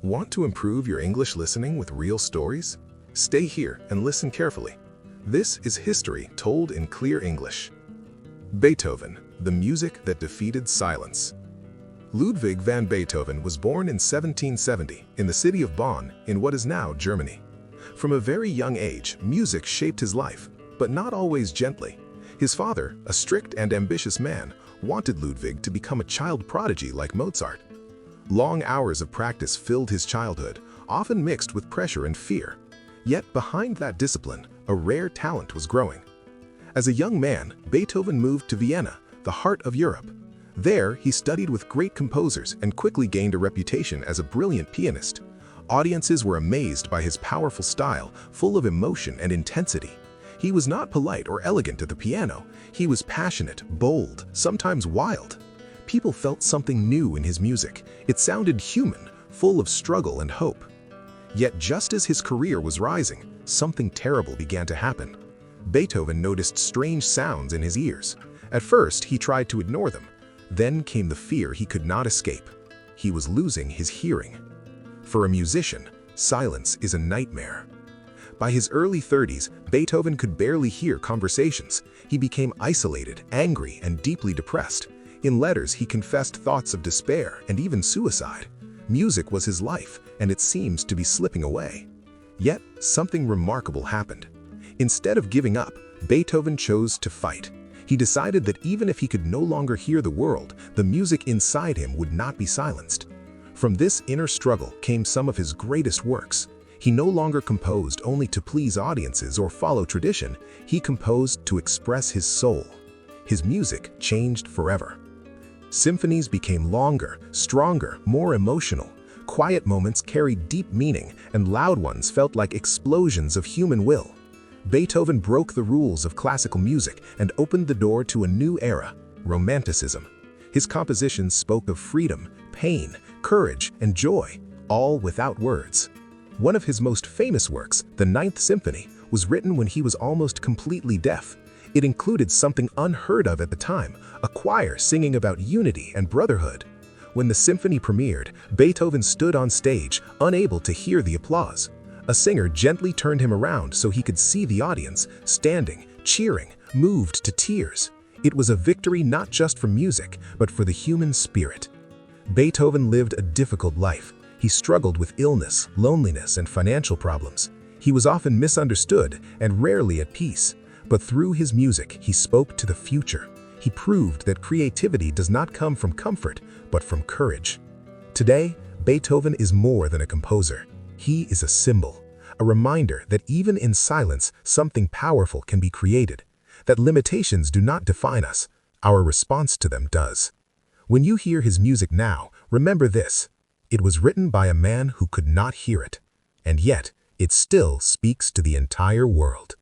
Want to improve your English listening with real stories? Stay here and listen carefully. This is history told in clear English. Beethoven, the music that defeated silence. Ludwig van Beethoven was born in 1770 in the city of Bonn in what is now Germany. From a very young age, music shaped his life, but not always gently. His father, a strict and ambitious man, wanted Ludwig to become a child prodigy like Mozart. Long hours of practice filled his childhood, often mixed with pressure and fear. Yet behind that discipline, a rare talent was growing. As a young man, Beethoven moved to Vienna, the heart of Europe. There, he studied with great composers and quickly gained a reputation as a brilliant pianist. Audiences were amazed by his powerful style, full of emotion and intensity. He was not polite or elegant at the piano. He was passionate, bold, sometimes wild. People felt something new in his music. It sounded human, full of struggle and hope. Yet just as his career was rising, something terrible began to happen. Beethoven noticed strange sounds in his ears. At first, he tried to ignore them. Then came the fear he could not escape. He was losing his hearing. For a musician, silence is a nightmare. By his early 30s, Beethoven could barely hear conversations. He became isolated, angry, and deeply depressed. In letters, he confessed thoughts of despair and even suicide. Music was his life, and it seems to be slipping away. Yet, something remarkable happened. Instead of giving up, Beethoven chose to fight. He decided that even if he could no longer hear the world, the music inside him would not be silenced. From this inner struggle came some of his greatest works. He no longer composed only to please audiences or follow tradition. He composed to express his soul. His music changed forever. Symphonies became longer, stronger, more emotional. Quiet moments carried deep meaning, and loud ones felt like explosions of human will. Beethoven broke the rules of classical music and opened the door to a new era, Romanticism. His compositions spoke of freedom, pain, courage, and joy, all without words. One of his most famous works, the Ninth Symphony, was written when he was almost completely deaf. It included something unheard of at the time, a choir singing about unity and brotherhood. When the symphony premiered, Beethoven stood on stage, unable to hear the applause. A singer gently turned him around so he could see the audience, standing, cheering, moved to tears. It was a victory not just for music, but for the human spirit. Beethoven lived a difficult life. He struggled with illness, loneliness, and financial problems. He was often misunderstood and rarely at peace. But through his music, he spoke to the future. He proved that creativity does not come from comfort, but from courage. Today, Beethoven is more than a composer. He is a symbol, a reminder that even in silence, something powerful can be created, that limitations do not define us, our response to them does. When you hear his music now, remember this: it was written by a man who could not hear it, and yet it still speaks to the entire world.